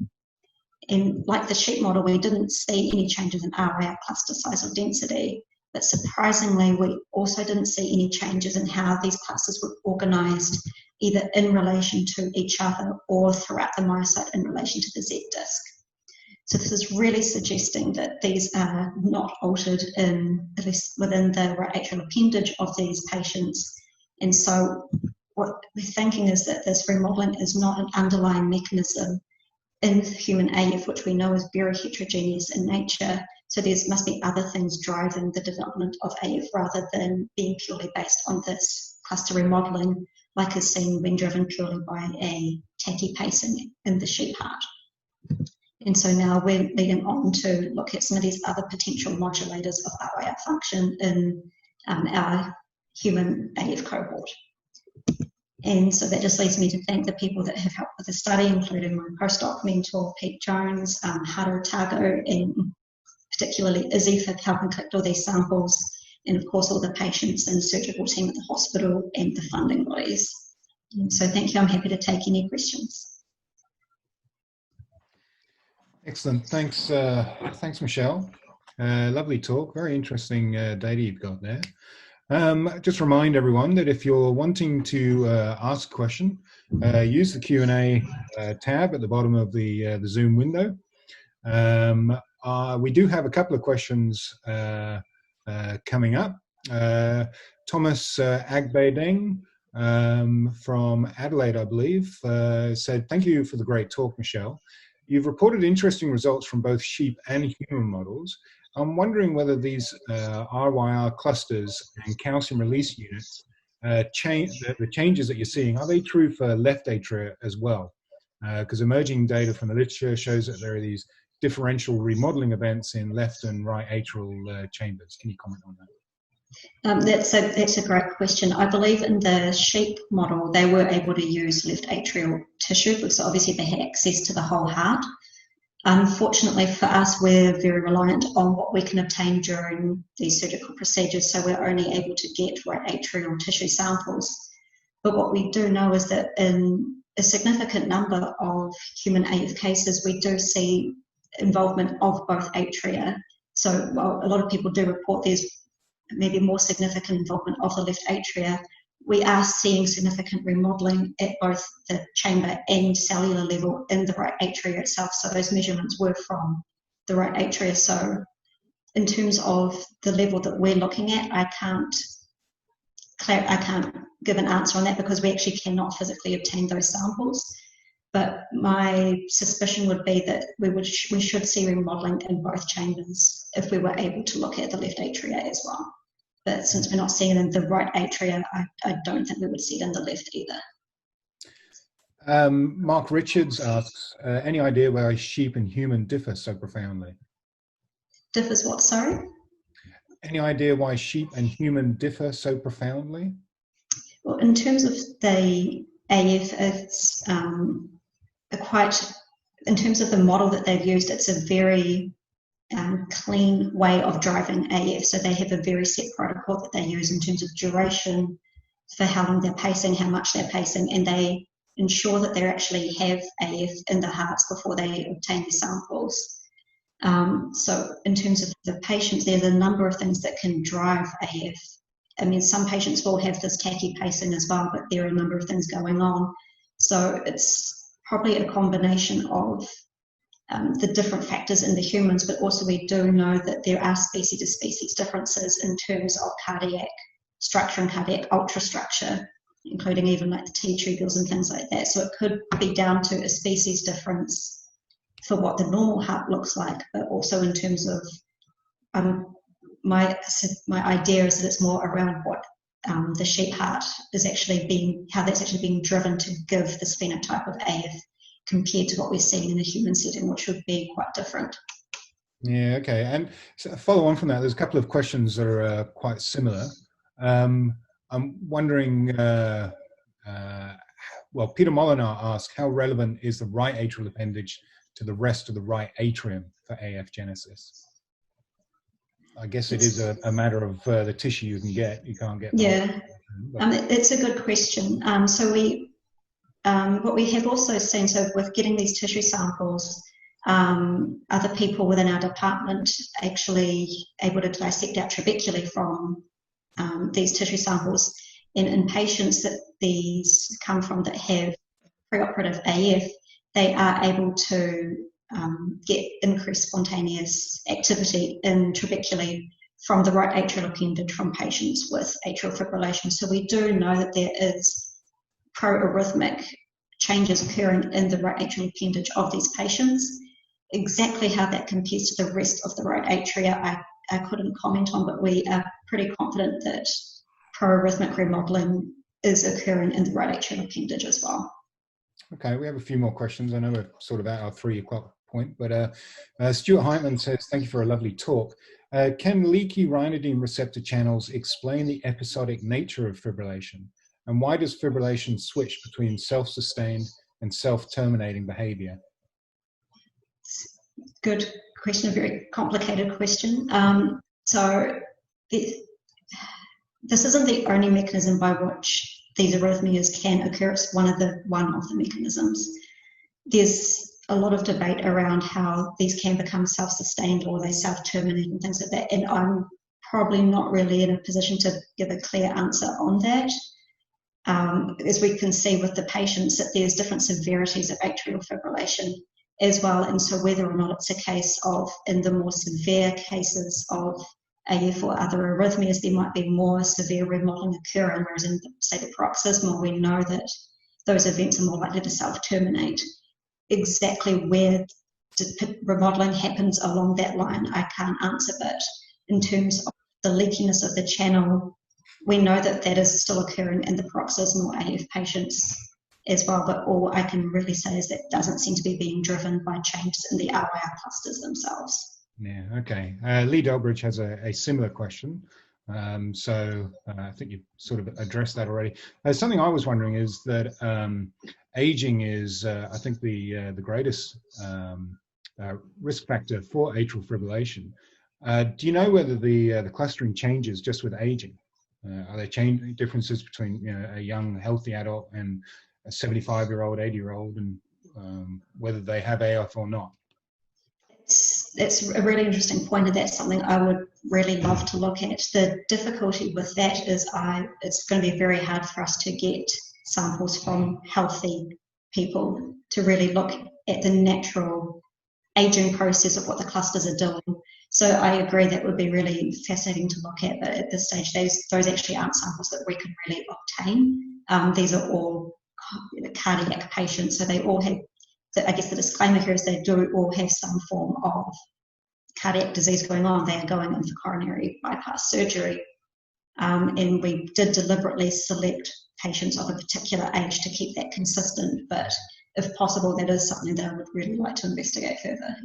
And like the sheep model, we didn't see any changes in ARIA cluster size or density, but surprisingly, we also didn't see any changes in how these clusters were organised, either in relation to each other or throughout the myocyte in relation to the Z disc. So this is really suggesting that these are not altered in, at least within the right atrial appendage of these patients. And so what we're thinking is that this remodeling is not an underlying mechanism in human AF, which we know is very heterogeneous in nature. So there must be other things driving the development of AF rather than being purely based on this cluster remodeling, like is seen when driven purely by a tachypacing in the sheep heart. And so now we're leading on to look at some of these other potential modulators of RyR function in our human AF cohort. And so that just leads me to thank the people that have helped with the study, including my postdoc mentor, Pete Jones, Haru Tago, and particularly Izzy for helping collect all these samples, and of course all the patients and the surgical team at the hospital and the funding bodies. And so thank you, I'm happy to take any questions. Excellent, thanks, thanks Michelle. Lovely talk, very interesting data you've got there. Just remind everyone that if you're wanting to ask a question, use the Q&A tab at the bottom of the Zoom window. We do have a couple of questions coming up. Thomas Agbadeng from Adelaide, I believe, said, "Thank you for the great talk, Michelle. You've reported interesting results from both sheep and human models. I'm wondering whether these RyR clusters and calcium release units, the changes that you're seeing, are they true for left atria as well? Because emerging data from the literature shows that there are these differential remodeling events in left and right atrial chambers. Can you comment on that?" That's a great question. I believe in the sheep model, they were able to use left atrial tissue because obviously they had access to the whole heart. Unfortunately for us, we're very reliant on what we can obtain during these surgical procedures, so we're only able to get right atrial tissue samples. But what we do know is that in a significant number of human AF cases, we do see involvement of both atria. So while a lot of people do report there's maybe more significant involvement of the left atria, we are seeing significant remodeling at both the chamber and cellular level in the right atria itself. So those measurements were from the right atria. So in terms of the level that we're looking at, I can't give an answer on that because we actually cannot physically obtain those samples. But my suspicion would be that we should see remodeling in both chambers if we were able to look at the left atria as well. But since we're not seeing it in the right atria, I don't think we would see it in the left either. Mark Richards asks, any idea why sheep and human differ so profoundly? Differs what, sorry? Any idea why sheep and human differ so profoundly? Well, in terms of the AF, it's in terms of the model that they've used, it's a very clean way of driving AF. So they have a very set protocol that they use in terms of duration for how long they're pacing, how much they're pacing, and they ensure that they actually have AF in the hearts before they obtain the samples. So in terms of the patients, there's a number of things that can drive AF. I mean, some patients will have this tachypacing as well, but there are a number of things going on. So it's probably a combination of the different factors in the humans, but also we do know that there are species-to-species differences in terms of cardiac structure and cardiac ultrastructure, including even like the T tubules and things like that. So it could be down to a species difference for what the normal heart looks like, but also in terms of my idea is that it's more around what the sheep heart is actually being, how that's actually being driven to give this phenotype of AF compared to what we're seeing in a human setting, which would be quite different. Yeah, okay. And so follow on from that, there's a couple of questions that are quite similar. I'm wondering, well, Peter Molinar asked, how relevant is the right atrial appendage to the rest of the right atrium for AF genesis? I guess it is a matter of the tissue you can get. You can't get. Yeah, it's a good question. So what we have also seen, so with getting these tissue samples, other people within our department actually able to dissect out trabeculae from these tissue samples. And in patients that these come from that have preoperative AF, they are able to get increased spontaneous activity in trabeculae from the right atrial appendage from patients with atrial fibrillation. So we do know that there is pro-arrhythmic changes occurring in the right atrial appendage of these patients. Exactly how that compares to the rest of the right atria, I couldn't comment on, but we are pretty confident that pro-arrhythmic remodeling is occurring in the right atrial appendage as well. Okay, we have a few more questions. I know we're sort of at our 3 o'clock point, but Stuart Heitman says, thank you for a lovely talk. Can leaky ryanodine receptor channels explain the episodic nature of fibrillation? And why does fibrillation switch between self-sustained and self-terminating behavior? Good question, a very complicated question. This isn't the only mechanism by which these arrhythmias can occur. It's one of the mechanisms. There's a lot of debate around how these can become self-sustained or they self-terminate and things like that, and I'm probably not really in a position to give a clear answer on that. As we can see with the patients, that there's different severities of atrial fibrillation as well, and so whether or not it's a case of, in the more severe cases of AF or other arrhythmias, there might be more severe remodeling occurring, whereas in, say, the paroxysmal, we know that those events are more likely to self-terminate. Exactly where remodeling happens along that line, I can't answer, but in terms of the leakiness of the channel, we know that that is still occurring in the paroxysmal AF patients as well, but all I can really say is that it doesn't seem to be being driven by changes in the RyR clusters themselves. Yeah, okay. Lee Delbridge has a similar question. So I think you've sort of addressed that already. Something I was wondering is that aging is, I think, the greatest risk factor for atrial fibrillation. Do you know whether the clustering changes just with aging? Are there differences between a young, healthy adult and a 75-year-old, 80-year-old, and whether they have AF or not? That's a really interesting point, and that's something I would really love to look at. The difficulty with that is it's going to be very hard for us to get samples from healthy people to really look at the natural aging process of what the clusters are doing. So I agree that would be really fascinating to look at, but at this stage, those actually aren't samples that we can really obtain. These are all cardiac patients, so they all have, I guess the disclaimer here is they do all have some form of cardiac disease going on. They are going in for coronary bypass surgery. And we did deliberately select patients of a particular age to keep that consistent, but if possible, that is something that I would really like to investigate further.